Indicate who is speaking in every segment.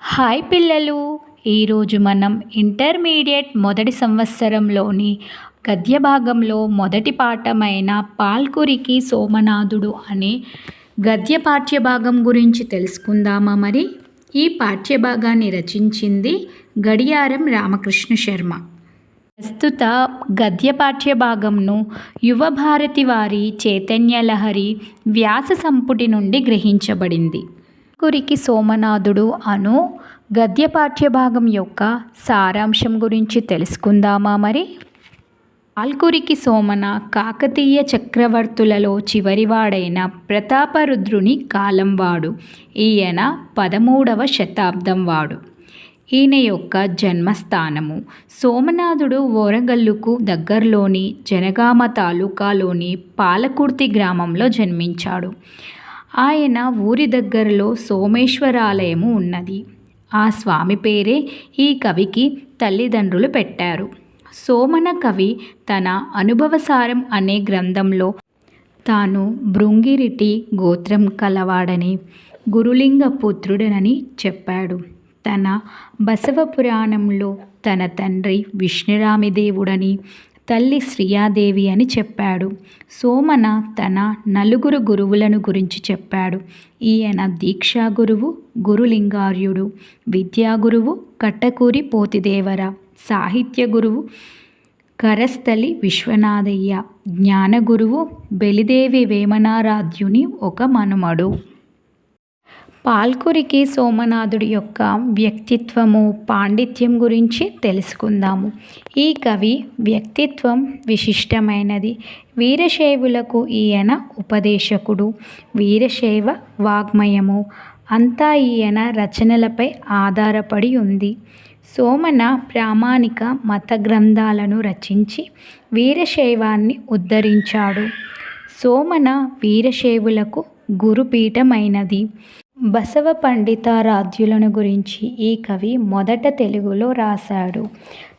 Speaker 1: Hi పిల్లలు, ఈరోజు మనం ఇంటర్మీడియట్ మొదటి సంవత్సరంలోని గద్య భాగంలో మొదటి పాఠమైన పాల్కురికి సోమనాథుడు అనే గద్య పాఠ్యభాగం గురించి తెలుసుకుందామా? మరి ఈ పాఠ్యభాగాన్ని రచించింది గడియారం రామకృష్ణ శర్మ. ప్రస్తుత గద్య పాఠ్యభాగంను యువభారతి వారి చైతన్యలహరి వ్యాస సంపుటి నుండి గ్రహించబడింది. పాల్కురికి సోమనాథుడు అను గద్య పాఠ్యభాగం యొక్క సారాంశం గురించి తెలుసుకుందామా? మరి పాల్కురికి సోమన కాకతీయ చక్రవర్తులలో చివరివాడైన ప్రతాపరుద్రుని కాలంవాడు. ఈయన 13వ శతాబ్దం వాడు. ఈయన యొక్క జన్మస్థానము సోమనాథుడు ఓరగల్లుకు దగ్గరలోని జనగామ తాలూకాలోని పాలకుర్తి గ్రామంలో జన్మించాడు. ఆయన ఊరి దగ్గరలో సోమేశ్వరాలయము ఉన్నది. ఆ స్వామి పేరే ఈ కవికి తల్లిదండ్రులు పెట్టారు. సోమన కవి తన అనుభవసారం అనే గ్రంథంలో తాను భృంగిరిటి గోత్రం కలవాడని, గురులింగ పుత్రుడనని చెప్పాడు. తన బసవ పురాణంలో తన తండ్రి విష్ణురామిదేవుడని, తల్లి శ్రీయాదేవి అని చెప్పాడు. సోమన తన నలుగురు గురువులను గురించి చెప్పాడు. ఈయన దీక్షా గురువు గురులింగార్యుడు, విద్యాగురువు కట్టకూరి పోతిదేవర, సాహిత్య గురువు కరస్థలి విశ్వనాథయ్య, జ్ఞానగురువు బెలిదేవి వేమనారాధ్యుని ఒక మనుమడు. పాల్కురికి సోమనాథుడి యొక్క వ్యక్తిత్వము, పాండిత్యం గురించి తెలుసుకుందాము. ఈ కవి వ్యక్తిత్వం విశిష్టమైనది. వీరశైవులకు ఈయన ఉపదేశకుడు. వీరశైవ వాగ్మయము అంతా ఈయన రచనలపై ఆధారపడి ఉంది. సోమన ప్రామాణిక మత గ్రంథాలను రచించి వీరశైవాన్ని ఉద్ధరించాడు. సోమన వీరశైవులకు గురుపీఠమైనది. బసవ పండితారాధ్యులను గురించి ఈ కవి మొదట తెలుగులో రాశాడు.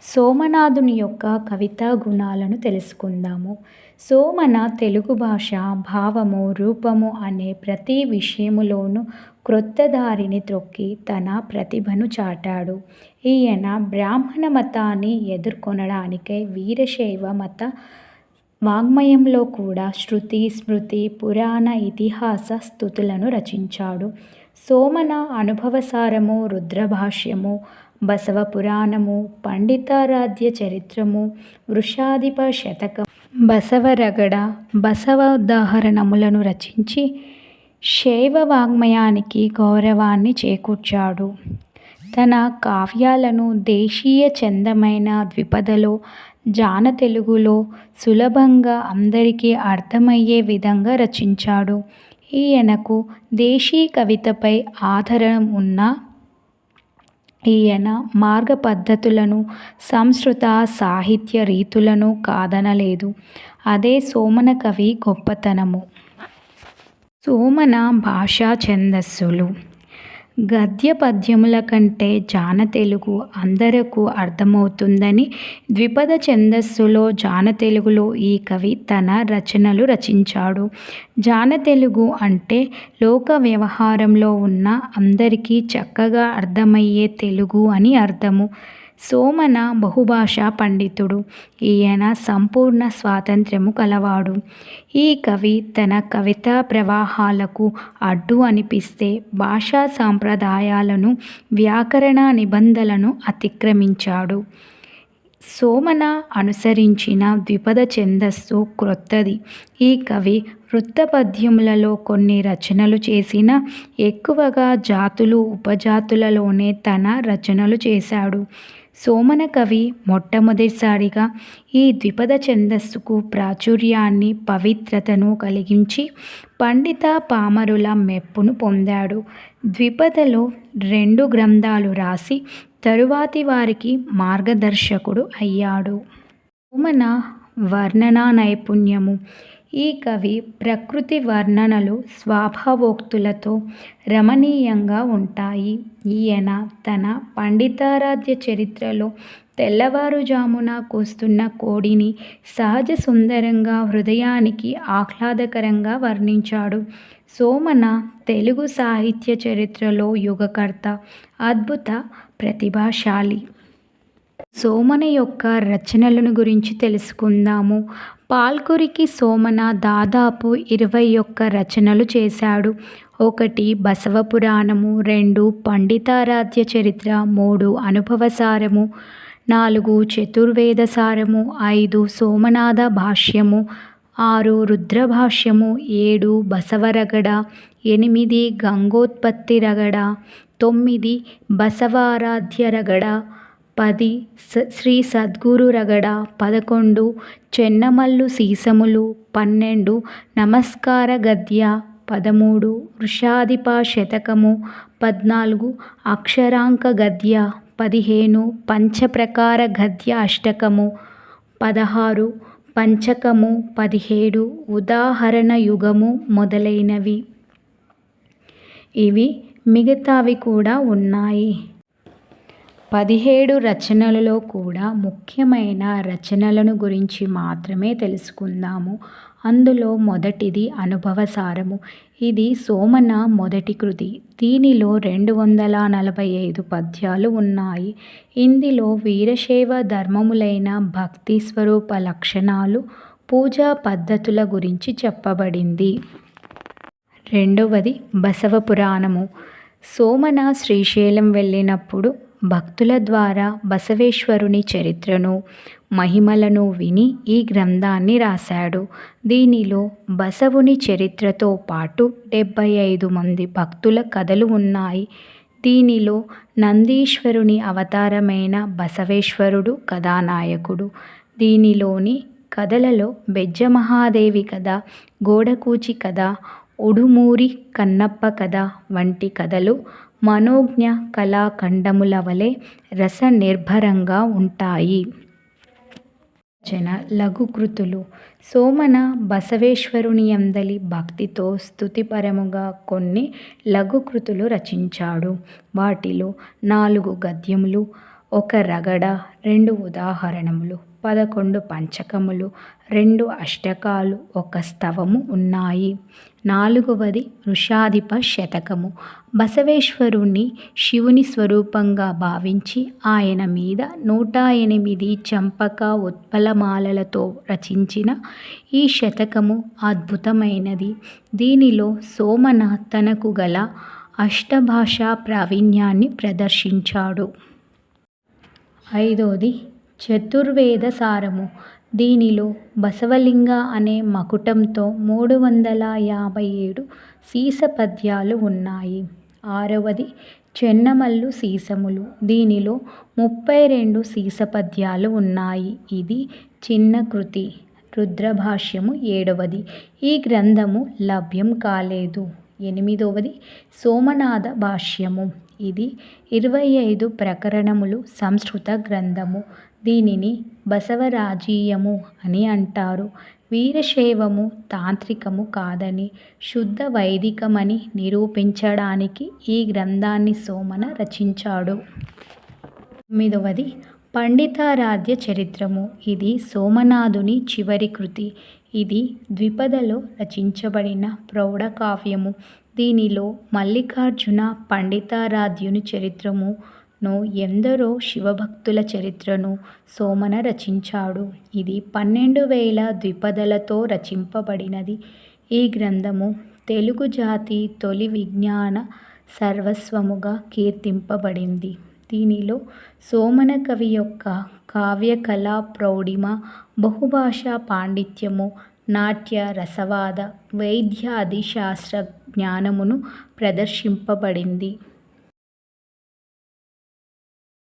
Speaker 1: సోమనాథుని యొక్క కవితా గుణాలను తెలుసుకుందాము. సోమన తెలుగు భాష, భావము, రూపము అనే ప్రతి విషయములోనూ క్రొత్త దారిని త్రొక్కి తన ప్రతిభను చాటాడు. ఈయన బ్రాహ్మణ మతాన్ని ఎదుర్కొనడానికై వీరశైవ మత వాగ్మయంలో కూడా శృతి, స్మృతి, పురాణ, ఇతిహాస స్థుతులను రచించాడు. సోమన అనుభవసారము, రుద్రభాష్యము, బసవ పురాణము, పండితారాధ్య చరిత్రము, వృషాధిప శతకం, బసవరగడ, బసవోదాహరణములను రచించి శైవ వాగ్మయానికి గౌరవాన్ని చేకూర్చాడు. తన కావ్యాలను దేశీయ చందమైన ద్విపదలో, జాన తెలుగులో సులభంగా అందరికీ అర్థమయ్యే విధంగా రచించాడు. ఈయనకు దేశీ కవితపై ఆదరణ ఉన్నా ఈయన మార్గ పద్ధతులను, సంస్కృత సాహిత్య రీతులను కాదనలేదు. అదే సోమన కవి గొప్పతనము. సోమన భాషా ఛందస్సులు గద్య పద్యముల కంటే జాన తెలుగు అందరకు అర్థమవుతుందని ద్విపద ఛందస్సులో జాన తెలుగులో ఈ కవి తన రచనలు రచించాడు. జాన తెలుగు అంటే లోక వ్యవహారంలో ఉన్న అందరికీ చక్కగా అర్థమయ్యే తెలుగు అని అర్థము. సోమన బహుభాషా పండితుడు. ఈయన సంపూర్ణ స్వాతంత్ర్యము కలవాడు. ఈ కవి తన కవితా ప్రవాహాలకు అడ్డు అనిపిస్తే భాషా సాంప్రదాయాలను, వ్యాకరణ నిబంధనలను అతిక్రమించాడు. సోమన అనుసరించిన ద్విపద ఛందస్సు క్రొత్తది. ఈ కవి వృత్తపద్యములలో కొన్ని రచనలు చేసినా ఎక్కువగా జాతులు, ఉపజాతులలోనే తన రచనలు చేశాడు. సోమన కవి మొట్టమొదటిసారిగా ఈ ద్విపద ఛందస్సుకు ప్రాచుర్యాన్ని, పవిత్రతను కలిగించి పండిత పామరుల మెప్పును పొందాడు. ద్విపదలో 2 గ్రంథాలు రాసి తరువాతి వారికి మార్గదర్శకుడు అయ్యాడు. సోమన వర్ణనా నైపుణ్యము ఈ కవి ప్రకృతి వర్ణనలు స్వభావోక్తులతో రమణీయంగా ఉంటాయి. ఈయన తన పండితారాధ్య చరిత్రలో తెల్లవారుజామున కూస్తున్న కోడిని సహజ సుందరంగా, హృదయానికి ఆహ్లాదకరంగా వర్ణించాడు. సోమన తెలుగు సాహిత్య చరిత్రలో యుగకర్త, అద్భుత ప్రతిభాశాలి. సోమన యొక్క రచనలను గురించి తెలుసుకుందాము. పాల్కురికి సోమన దాదాపు 21 రచనలు చేశాడు. 1 బసవ పురాణము, 2 పండితారాధ్య చరిత్ర, 3 అనుభవసారము, 4 చతుర్వేద సారము, 5 సోమనాథ భాష్యము, 6 రుద్రభాష్యము, 7 బసవరగడ, 8 గంగోత్పత్తి రగడ, 9 బసవారాధ్య రగడ, 10 శ్రీ సద్గురు రగడ, 11 చెన్నమల్లు సీసములు, 12 నమస్కార గద్య, 13 వృషాధిప శతకము, 14 అక్షరాంక గద్య, 15 పంచప్రకార గద్య అష్టకము, 16 పంచకము, 17 ఉదాహరణ యుగము మొదలైనవి. ఇవి మిగతావి కూడా ఉన్నాయి. 17 రచనలలో కూడా ముఖ్యమైన రచనలను గురించి మాత్రమే తెలుసుకుందాము. అందులో మొదటిది అనుభవసారము. ఇది సోమన మొదటి కృతి. దీనిలో 245 పద్యాలు ఉన్నాయి. ఇందులో వీరశైవ ధర్మములైన భక్తి స్వరూప లక్షణాలు, పూజా పద్ధతుల గురించి చెప్పబడింది. రెండవది బసవ పురాణము. సోమన శ్రీశైలం వెళ్ళినప్పుడు భక్తుల ద్వారా బసవేశ్వరుని చరిత్రను, మహిమలను విని ఈ గ్రంథాన్ని రాశాడు. దీనిలో బసవుని చరిత్రతో పాటు 75 మంది భక్తుల కథలు ఉన్నాయి. దీనిలో నందీశ్వరుని అవతారమైన బసవేశ్వరుడు కథానాయకుడు. దీనిలోని కథలలో బెజ్జమహాదేవి కథ, గోడకూచి కథ, ఉడుమూరి కన్నప్ప కథ వంటి కథలు మనోజ్ఞ కళాఖండముల వలె రసనిర్భరంగా ఉంటాయి. రచన లఘుకృతులు. సోమన బసవేశ్వరుని యందలి భక్తితో స్తుతిపరముగా కొన్ని లఘుకృతులు రచించాడు. వాటిలో 4 గద్యములు, 1 రగడ, 2 ఉదాహరణములు, 11 పంచకములు, 2 అష్టకాలు, 1 స్తవము ఉన్నాయి. 4వది వృషాధిప శతకము. బసవేశ్వరుని శివుని స్వరూపంగా భావించి ఆయన మీద 108 చంపక ఉత్పలమాలలతో రచించిన ఈ శతకము అద్భుతమైనది. దీనిలో సోమన తనకు గల అష్టభాషా ప్రావీణ్యాన్ని ప్రదర్శించాడు. 5వది చతుర్వేద సారము. దీనిలో బసవలింగ అనే మకుటంతో 357 సీస పద్యాలు ఉన్నాయి. 6వది చెన్నమల్లు సీసములు. దీనిలో 32 సీస పద్యాలు ఉన్నాయి. ఇది చిన్న కృతి. రుద్రభాష్యము 7వది. ఈ గ్రంథము లభ్యం కాలేదు. 8వది సోమనాథ భాష్యము. ఇది 25 ప్రకరణములు సంస్కృత గ్రంథము. దీనిని బసవరాజీయము అని అంటారు. వీరశైవము తాంత్రికము కాదని, శుద్ధ వైదికమని నిరూపించడానికి ఈ గ్రంథాన్ని సోమన రచించాడు. 9వది పండితారాధ్య చరిత్రము. ఇది సోమనాథుని చివరి కృతి. ఇది ద్విపదలో రచించబడిన ప్రౌఢకావ్యము. దీనిలో మల్లికార్జున పండితారాధ్యుని చరిత్రను, ఎందరో శివభక్తుల చరిత్రను సోమన రచించాడు. ఇది 12,000 ద్విపదలతో రచింపబడినది. ఈ గ్రంథము తెలుగు జాతి తొలి విజ్ఞాన సర్వస్వముగా కీర్తింపబడింది. దీనిలో సోమన కవి యొక్క కావ్యకళా ప్రౌఢిమ, బహుభాషా పాండిత్యము, నాట్య రసవాద, వైద్యాది శాస్త్ర జ్ఞానమును ప్రదర్శింపబడింది.